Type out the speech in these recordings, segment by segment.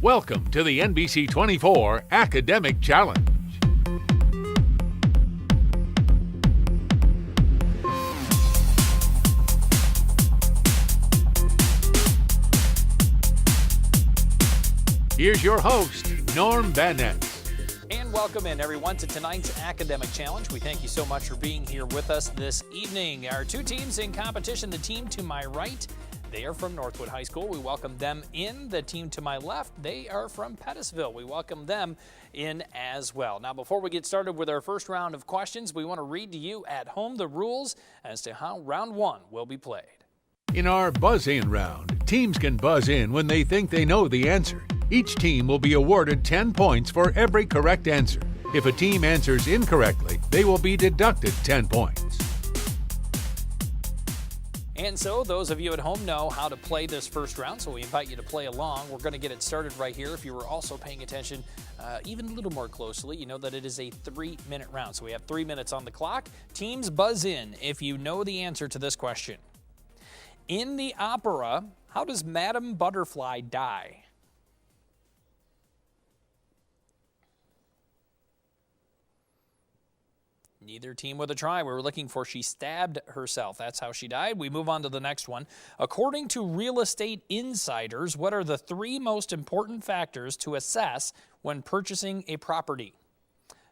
Welcome to the NBC 24 Academic Challenge. Here's your host, Norm Bennett. And welcome in, everyone, to tonight's Academic Challenge. We thank you so much for being here with us this evening. Our two teams in competition, the team to my right, they are from Northwood High School. We welcome them in. The team to my left, they are from Pettisville. We welcome them in as well. Now, before we get started with our first round of questions, we want to read to you at home the rules as to how round one will be played. In our buzz-in round, teams can buzz in when they think they know the answer. Each team will be awarded 10 points for every correct answer. If a team answers incorrectly, they will be deducted 10 points. And so those of you at home know how to play this first round, so we invite you to play along. We're going to get it started right here. If you were also paying attention even a little more closely, you know that it is a 3-minute round. So we have 3 minutes on the clock. Teams buzz in if you know the answer to this question. In the opera, how does Madame Butterfly die? Neither team with a try. We were looking for she stabbed herself. That's how she died. We move on to the next one. According to real estate insiders, what are the 3 most important factors to assess when purchasing a property?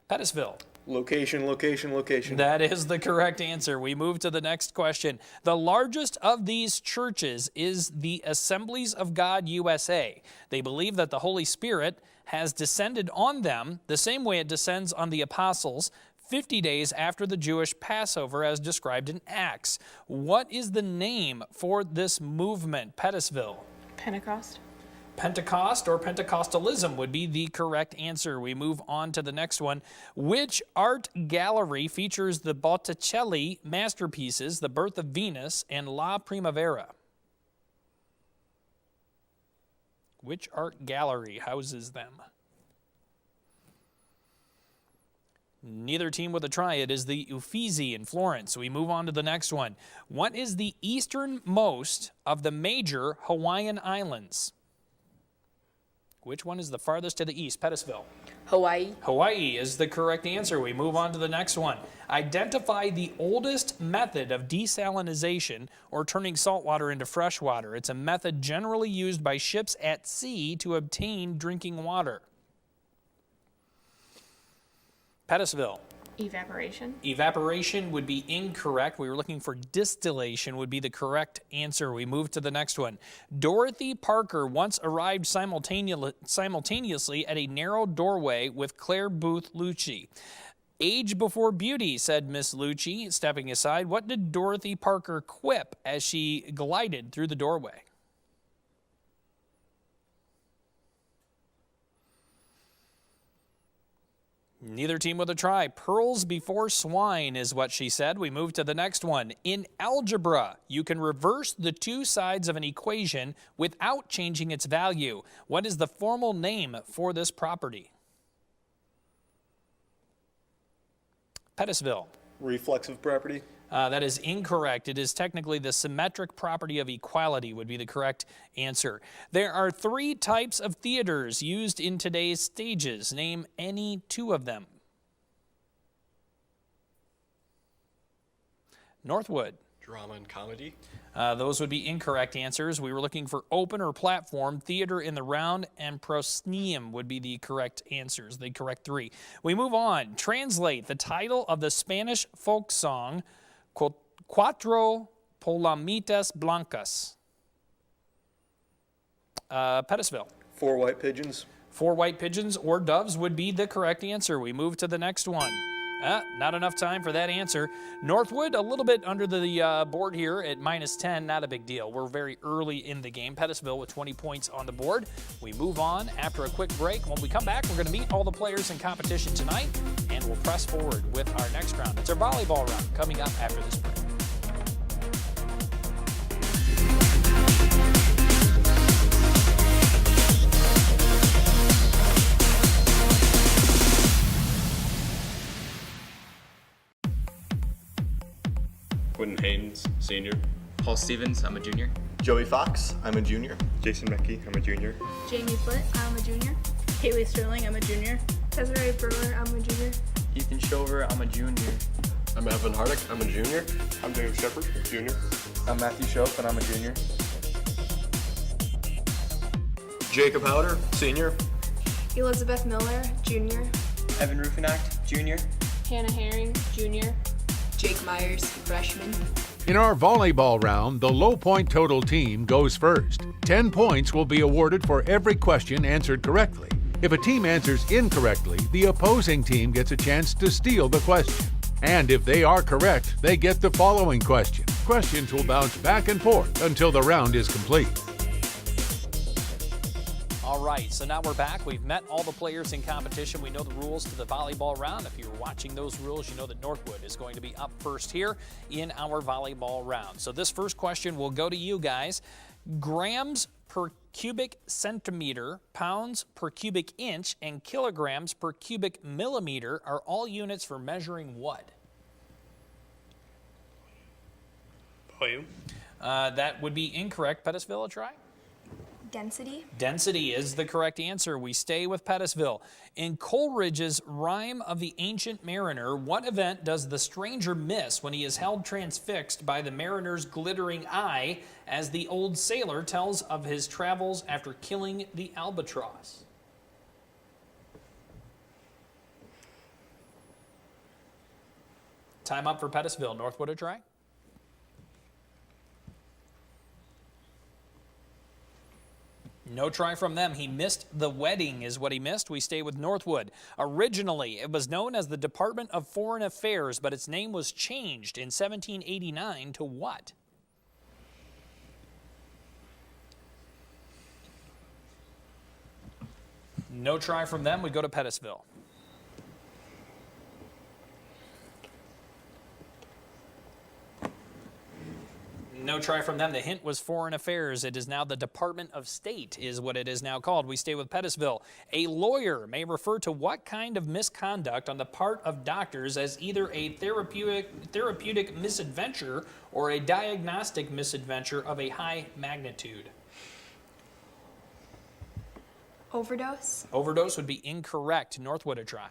Pettisville. Location, location, location. That is the correct answer. We move to the next question. The largest of these churches is the Assemblies of God USA. They believe that the Holy Spirit has descended on them the same way it descends on the apostles 50 days after the Jewish Passover as described in Acts. What is the name for this movement? Pettisville. Pentecost. Pentecost or Pentecostalism would be the correct answer. We move on to the next one. Which art gallery features the Botticelli masterpieces, The Birth of Venus and La Primavera? Which art gallery houses them? Neither team with a try. It is the Uffizi in Florence. We move on to the next one. What is the easternmost of the major Hawaiian islands? Which one is the farthest to the east? Pettisville. Hawaii. Hawaii is the correct answer. We move on to the next one. Identify the oldest method of desalinization or turning salt water into fresh water. It's a method generally used by ships at sea to obtain drinking water. Pettisville. Evaporation. Evaporation would be incorrect. We were looking for distillation would be the correct answer. We move to the next one. Dorothy Parker once arrived simultaneously at a narrow doorway with Claire Booth Lucci. Age before beauty, said Miss Lucci, stepping aside. What did Dorothy Parker quip as she glided through the doorway? Neither team with a try. Pearls before swine is what she said. We move to the next one. In algebra, you can reverse the 2 sides of an equation without changing its value. What is the formal name for this property? Pettisville. Reflexive property. That is incorrect. It is technically the symmetric property of equality would be the correct answer. There are 3 types of theaters used in today's stages. Name any 2 of them. Northwood. Drama and comedy. Those would be incorrect answers. We were looking for open or platform, theater in the round, and proscenium would be the correct answers, the correct 3. We move on. Translate the title of the Spanish folk song, Cuatro Palomitas Blancas. Pettisville. 4 white pigeons. 4 white pigeons or doves would be the correct answer. We move to the next one. Not enough time for that answer. Northwood, a little bit under the board here at -10. Not a big deal. We're very early in the game. Pettisville with 20 points on the board. We move on after a quick break. When we come back, we're going to meet all the players in competition tonight, and we'll press forward with our next round. It's our volleyball round coming up after this break. Quentin Haynes, senior. Paul Stevens, I'm a junior. Joey Fox, I'm a junior. Jason Mecke, I'm a junior. Jamie Foote, I'm a junior. Haley Sterling, I'm a junior. Desiree Brewer, I'm a junior. Ethan Shover, I'm a junior. I'm Evan Hardick, I'm a junior. I'm Dave Shepard, junior. I'm Matthew Shope, and I'm a junior. Jacob Howder, senior. Elizabeth Miller, junior. Evan Rufinacht, junior. Hannah Herring, junior. Jake Myers, freshman. In our volleyball round, the low point total team goes first. 10 points will be awarded for every question answered correctly. If a team answers incorrectly, the opposing team gets a chance to steal the question. And if they are correct, they get the following question. Questions will bounce back and forth until the round is complete. All right, so now we're back. We've met all the players in competition. We know the rules to the volleyball round. If you were watching those rules, you know that Northwood is going to be up first here in our volleyball round. So this first question will go to you guys. Grams per cubic centimeter, pounds per cubic inch, and kilograms per cubic millimeter are all units for measuring what? Volume. That would be incorrect. Pettisville, a try? Density. Density is the correct answer. We stay with Pettisville. In Coleridge's Rime of the Ancient Mariner, what event does the stranger miss when he is held transfixed by the mariner's glittering eye as the old sailor tells of his travels after killing the albatross? Time up for Pettisville. Northwood, a try? No try from them. He missed the wedding is what he missed. We stay with Northwood. Originally, it was known as the Department of Foreign Affairs, but its name was changed in 1789 to what? No try from them. We go to Pettisville. No try from them. The hint was Foreign Affairs. It is now the Department of State is what it is now called. We stay with Pettisville. A lawyer may refer to what kind of misconduct on the part of doctors as either a therapeutic misadventure or a diagnostic misadventure of a high magnitude? Overdose. Overdose would be incorrect. Northwood, a try.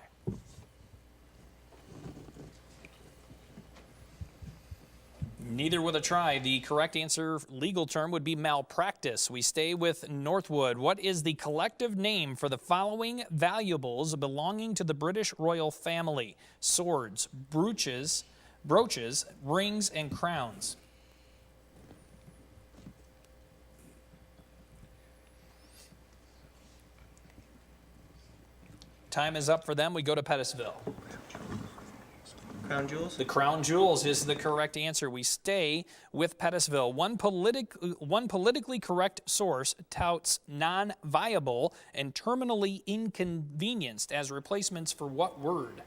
Neither with a try. The correct answer, legal term, would be malpractice. We stay with Northwood. What is the collective name for the following valuables belonging to the British royal family? Swords, brooches, rings, and crowns. Time is up for them. We go to Pettisville. Crown jewels? The crown jewels is the correct answer. We stay with Pettisville. One politically correct source touts non-viable and terminally inconvenienced as replacements for what word?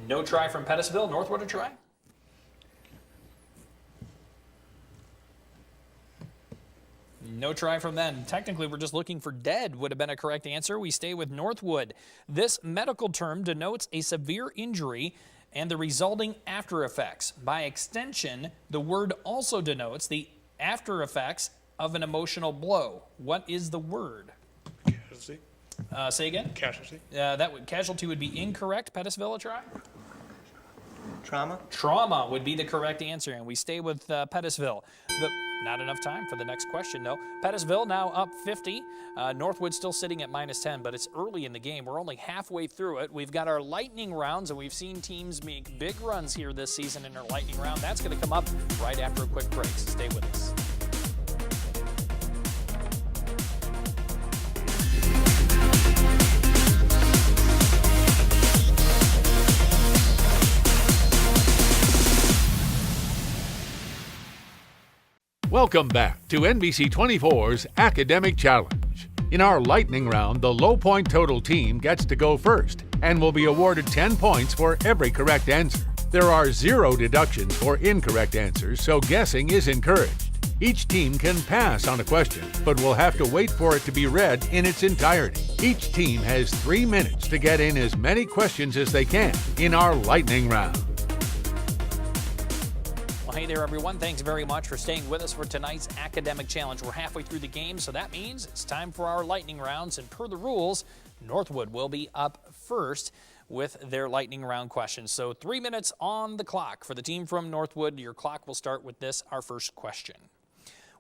No try from Pettisville. Northwood, a try? No try from them. Technically, we're just looking for dead would have been a correct answer. We stay with Northwood. This medical term denotes a severe injury and the resulting after effects. By extension, the word also denotes the after effects of an emotional blow. What is the word? Casualty. Say again? Casualty. Casualty would be incorrect. Pettisville, a try? Trauma? Trauma would be the correct answer, and we stay with Pettisville. Not enough time for the next question, though. Pettisville now up 50. Northwood still sitting at -10, but it's early in the game. We're only halfway through it. We've got our lightning rounds, and we've seen teams make big runs here this season in our lightning round. That's going to come up right after a quick break, so stay with us. Welcome back to NBC 24's Academic Challenge. In our lightning round, the low point total team gets to go first and will be awarded 10 points for every correct answer. There are 0 deductions for incorrect answers, so guessing is encouraged. Each team can pass on a question, but will have to wait for it to be read in its entirety. Each team has 3 minutes to get in as many questions as they can in our lightning round. Well, hey there, everyone. Thanks very much for staying with us for tonight's academic challenge. We're halfway through the game, so that means it's time for our lightning rounds. And per the rules, Northwood will be up first with their lightning round questions. So 3 minutes on the clock for the team from Northwood. Your clock will start with this, our first question.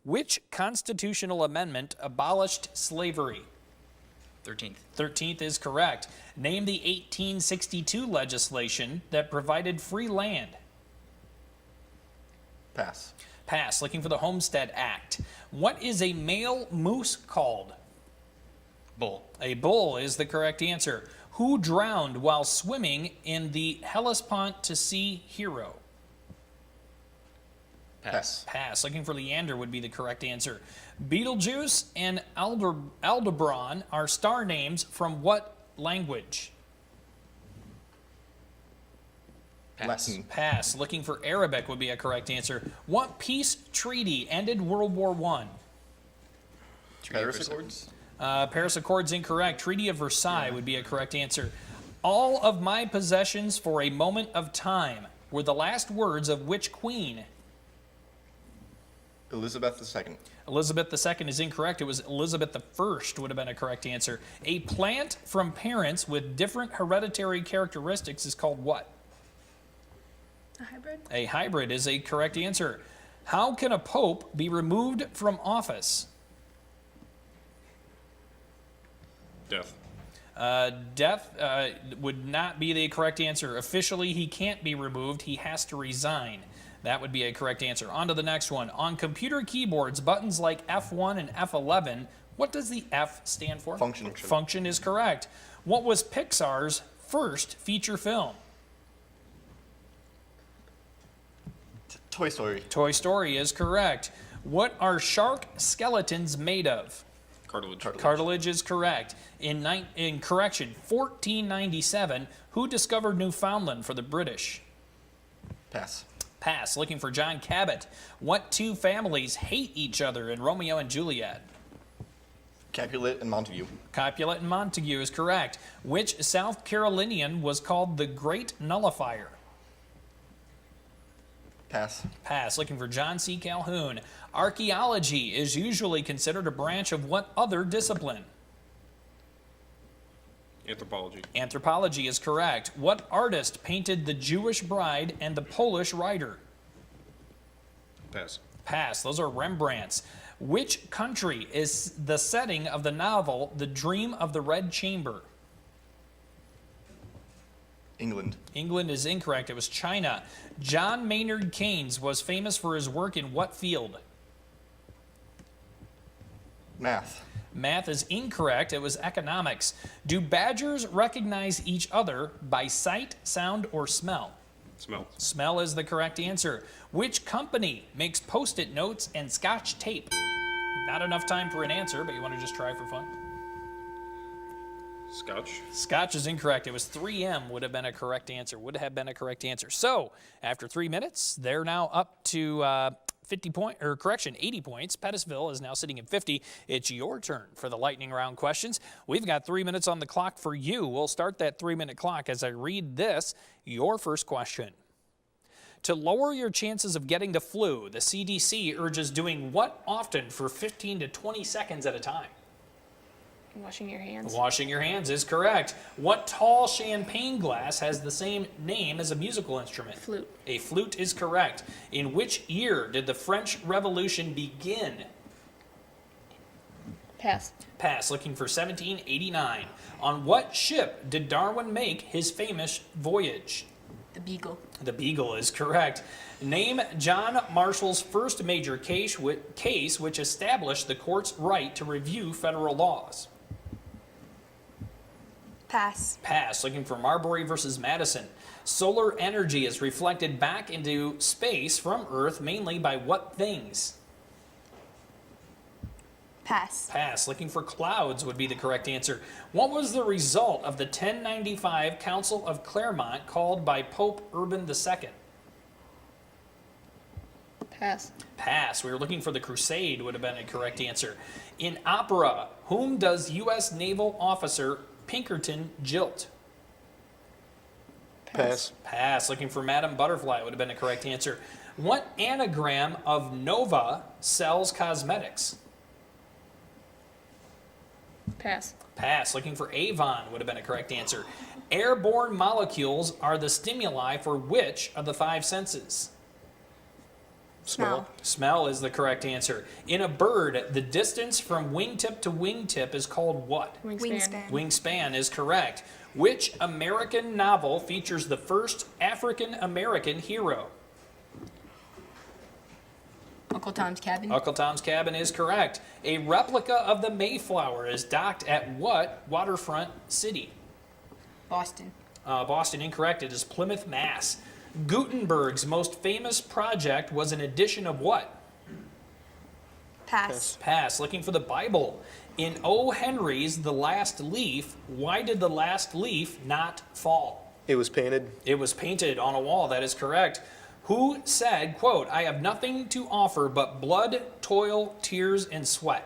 Which constitutional amendment abolished slavery? 13th. 13th is correct. Name the 1862 legislation that provided free land. Pass. Pass. Looking for the Homestead Act. What is a male moose called? Bull. A bull is the correct answer. Who drowned while swimming in the Hellespont to Sea Hero? Pass. Pass. Looking for Leander would be the correct answer. Beetlejuice and Aldebaran are star names from what language? Latin. Pass. Looking for Arabic would be a correct answer. What peace treaty ended World War I? Paris Accords. Paris Accords incorrect. Treaty of Versailles would be a correct answer. All of my possessions for a moment of time were the last words of which queen? Elizabeth II. Elizabeth II is incorrect. It was Elizabeth I would have been a correct answer. A plant from parents with different hereditary characteristics is called what? A hybrid? A hybrid is a correct answer. How can a pope be removed from office? Death. Death would not be the correct answer. Officially, he can't be removed. He has to resign. That would be a correct answer. On to the next one. On computer keyboards, buttons like F1 and F11, what does the F stand for? Function. Function is correct. What was Pixar's first feature film? Toy Story. Toy Story is correct. What are shark skeletons made of? Cartilage. Cartilage is correct. In 1497, who discovered Newfoundland for the British? Pass. Pass. Looking for John Cabot. What two families hate each other in Romeo and Juliet? Capulet and Montague. Capulet and Montague is correct. Which South Carolinian was called the Great Nullifier? Pass. Pass. Looking for John C. Calhoun. Archaeology is usually considered a branch of what other discipline? Anthropology. Anthropology is correct. What artist painted the Jewish bride and the Polish rider? Pass. Pass. Those are Rembrandts. Which country is the setting of the novel The Dream of the Red Chamber? England. England is incorrect. It was China. John Maynard Keynes was famous for his work in what field? Math. Math is incorrect. It was economics. Do badgers recognize each other by sight, sound, or smell? Smell. Smell is the correct answer. Which company makes Post-it notes and Scotch tape? Not enough time for an answer, but you want to just try for fun? Scotch. Scotch is incorrect. It was 3M would have been a correct answer. Would have been a correct answer. So after 3 minutes, they're now up to 80 points. Pettisville is now sitting at 50. It's your turn for the lightning round questions. We've got 3 minutes on the clock for you. We'll start that 3-minute clock as I read this. Your first question. To lower your chances of getting the flu, the CDC urges doing what often for 15 to 20 seconds at a time? Washing your hands. Washing your hands is correct. What tall champagne glass has the same name as a musical instrument? Flute. A flute is correct. In which year did the French Revolution begin? Pass. Pass. Looking for 1789. On what ship did Darwin make his famous voyage? The Beagle. The Beagle is correct. Name John Marshall's first major case which established the court's right to review federal laws. Pass. Pass. Looking for Marbury versus Madison. Solar energy is reflected back into space from Earth mainly by what things? Pass. Pass. Looking for clouds would be the correct answer. What was the result of the 1095 Council of Claremont called by Pope Urban II? Pass. Pass. We were looking for the Crusade would have been a correct answer. In opera, whom does U.S. naval officer Pinkerton jilt? Pass. Pass. Looking for Madame Butterfly would have been a correct answer. What anagram of Nova sells cosmetics? Pass. Pass. Looking for Avon would have been a correct answer. Airborne molecules are the stimuli for which of the 5 senses? Smell. Smell is the correct answer. In a bird, the distance from wingtip to wingtip is called what? Wingspan. Wingspan is correct. Which American novel features the first African American hero? Uncle Tom's Cabin. Uncle Tom's Cabin is correct. A replica of the Mayflower is docked at what waterfront city? Boston. Boston, incorrect. It is Plymouth, Mass. Gutenberg's most famous project was an edition of what? Pass. Pass. Looking for the Bible. In O. Henry's The Last Leaf, why did the last leaf not fall? It was painted. It was painted on a wall. That is correct. Who said, quote, I have nothing to offer but blood, toil, tears, and sweat?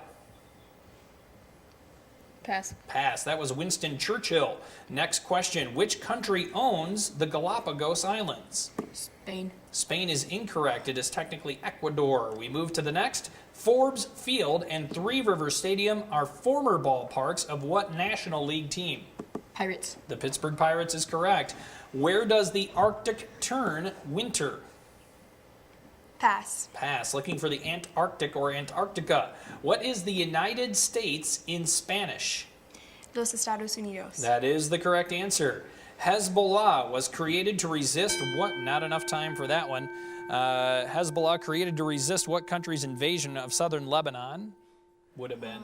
Pass. Pass. That was Winston Churchill. Next question. Which country owns the Galapagos Islands? Spain. Spain is incorrect. It is technically Ecuador. We move to the next. Forbes Field and Three Rivers Stadium are former ballparks of what National League team? Pirates. The Pittsburgh Pirates is correct. Where does the Arctic turn winter? Pass. Pass. Looking for the Antarctic or Antarctica. What is the United States in Spanish? Los Estados Unidos. That is the correct answer. Hezbollah was created to resist what? Not enough time for that one. Hezbollah created to resist what country's invasion of southern Lebanon? Would have been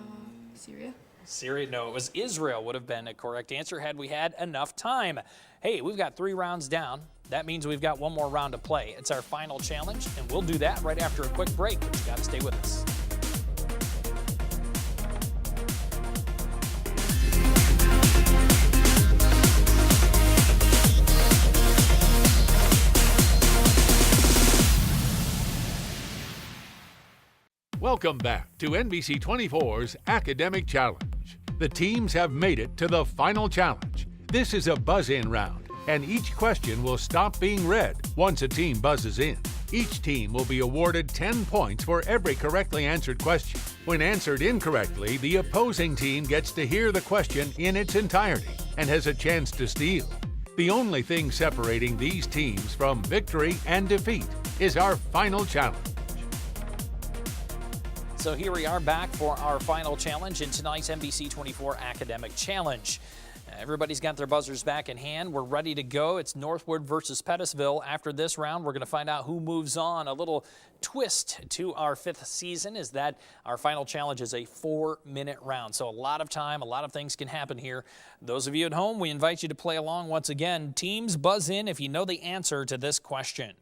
Syria. Syria. No, it was Israel. Would have been a correct answer had we had enough time. Hey, we've got 3 rounds down. That means we've got 1 more round to play. It's our final challenge, and we'll do that right after a quick break. But you got to stay with us. Welcome back to NBC 24's Academic Challenge. The teams have made it to the final challenge. This is a buzz-in round, and each question will stop being read once a team buzzes in. Each team will be awarded 10 points for every correctly answered question. When answered incorrectly, the opposing team gets to hear the question in its entirety and has a chance to steal. The only thing separating these teams from victory and defeat is our final challenge. So here we are back for our final challenge in tonight's NBC 24 Academic Challenge. Everybody's got their buzzers back in hand. We're ready to go. It's Northwood versus Pettisville. After this round, we're going to find out who moves on. A little twist to our 5th season is that our final challenge is a 4-minute round. So a lot of time, a lot of things can happen here. Those of you at home, we invite you to play along once again. Teams buzz in if you know the answer to this question.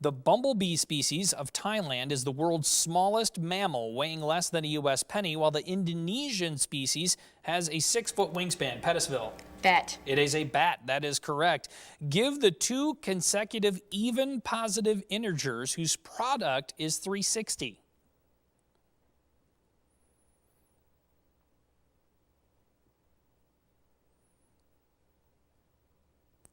The bumblebee species of Thailand is the world's smallest mammal, weighing less than a U.S. penny, while the Indonesian species has a 6-foot wingspan. Pettisville. Bat. It is a bat. That is correct. Give the 2 consecutive even positive integers whose product is 360.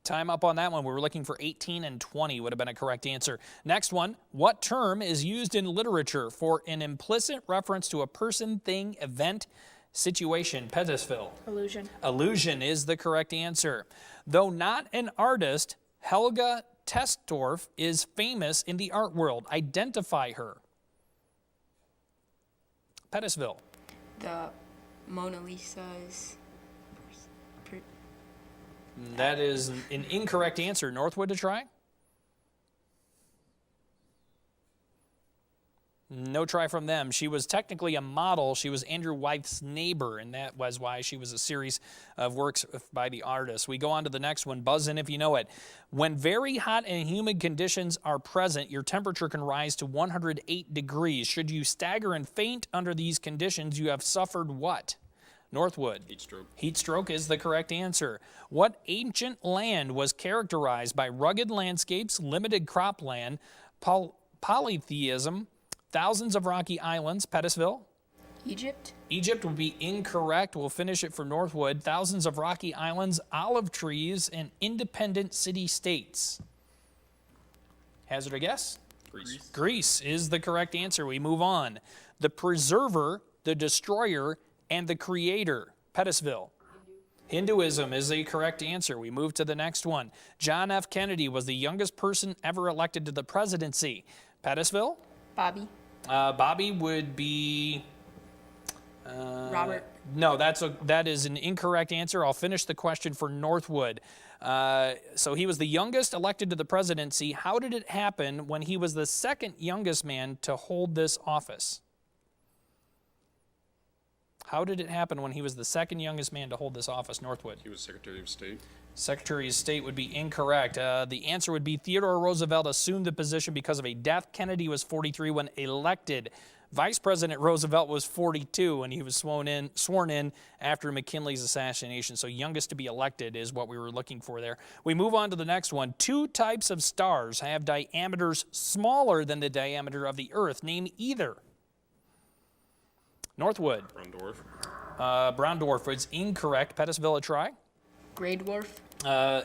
Time up on that one. We were looking for 18 and 20 would have been a correct answer. Next one. What term is used in literature for an implicit reference to a person, thing, event, situation? Pettisville. Illusion. Illusion is the correct answer. Though not an artist, Helga Testorf is famous in the art world. Identify her. Pettisville. The Mona Lisa's. That is an incorrect answer. Northwood to try? No try from them. She was technically a model. She was Andrew Wyeth's neighbor, and that was why she was a series of works by the artist. We go on to the next one. Buzz in if you know it. When very hot and humid conditions are present, your temperature can rise to 108 degrees. Should you stagger and faint under these conditions, you have suffered what? Northwood. Heat stroke. Heat stroke is the correct answer. What ancient land was characterized by rugged landscapes, limited cropland, polytheism, thousands of rocky islands. Pettisville. Egypt. Egypt would be incorrect. We'll finish it for Northwood. Thousands of rocky islands, olive trees, and independent city-states. Hazard a guess? Greece. Greece is the correct answer. We move on. The preserver, the destroyer, and the creator. Pettisville. Hinduism is the correct answer. We move to the next one. John F. Kennedy was the youngest person ever elected to the presidency. Pettisville. Bobby. Bobby would be... Robert. No, that is an incorrect answer. I'll finish the question for Northwood. So he was the youngest elected to the presidency. How did it happen when he was the second youngest man to hold this office? How did it happen when he was the second youngest man to hold this office, Northwood? He was Secretary of State. Secretary of State would be incorrect. The answer would be Theodore Roosevelt assumed the position because of a death. Kennedy was 43 when elected. Vice President Roosevelt was 42 when he was sworn in after McKinley's assassination. So youngest to be elected is what we were looking for there. We move on to the next one. Two types of stars have diameters smaller than the diameter of the Earth. Name either. Northwood. Brown dwarf. Brown dwarf is incorrect. Pettisville, a try. Gray dwarf.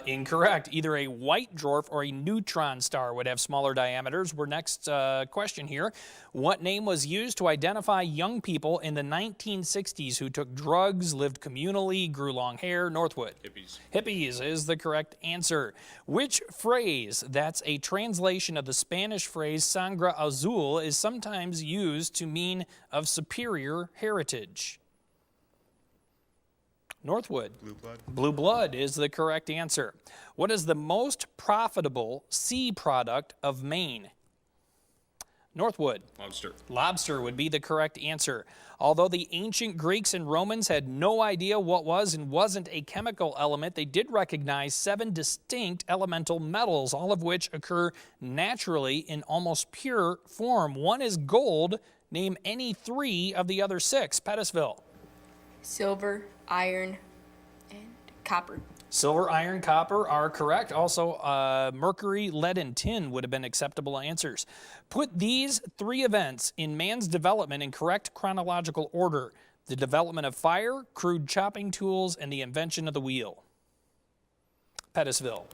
Incorrect. Either a white dwarf or a neutron star would have smaller diameters. We're next question here. What name was used to identify young people in the 1960s who took drugs, lived communally, grew long hair? Northwood. Hippies. Hippies is the correct answer. Which phrase that's a translation of the Spanish phrase sangre azul is sometimes used to mean of superior heritage? Northwood. Blue blood. Blue blood is the correct answer. What is the most profitable sea product of Maine? Northwood. Lobster. Lobster would be the correct answer. Although the ancient Greeks and Romans had no idea what was and wasn't a chemical element, they did recognize 7 distinct elemental metals, all of which occur naturally in almost pure form. One is gold. Name any 3 of the other 6. Pettisville. Silver, iron, and copper. Silver, iron, copper are correct. Also, mercury, lead, and tin would have been acceptable answers. Put these 3 events in man's development in correct chronological order. The development of fire, crude chopping tools, and the invention of the wheel. Pettisville.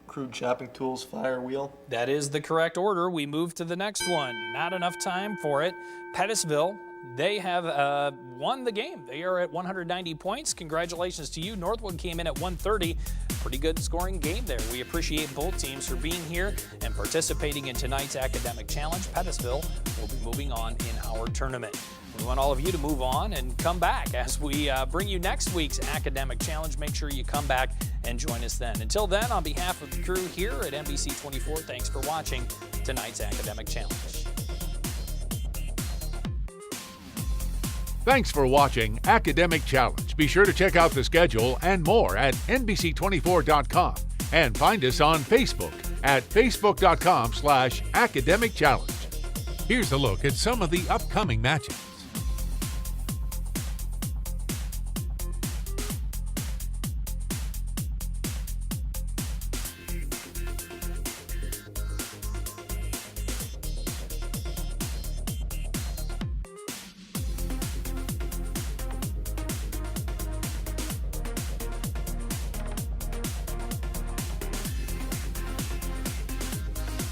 Crude chopping tools, fire, wheel. That is the correct order. We move to the next one. Not enough time for it. Pettisville. They have won the game. They are at 190 points. Congratulations to you. Northwood came in at 130. Pretty good scoring game there. We appreciate both teams for being here and participating in tonight's academic challenge. Pettisville will be moving on in our tournament. We want all of you to move on and come back as we bring you next week's academic challenge. Make sure you come back and join us then. Until then, on behalf of the crew here at NBC 24, thanks for watching tonight's academic challenge. Thanks for watching Academic Challenge. Be sure to check out the schedule and more at NBC24.com and find us on Facebook at Facebook.com/Academic Challenge. Here's a look at some of the upcoming matches.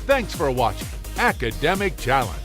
Thanks for watching Academic Challenge.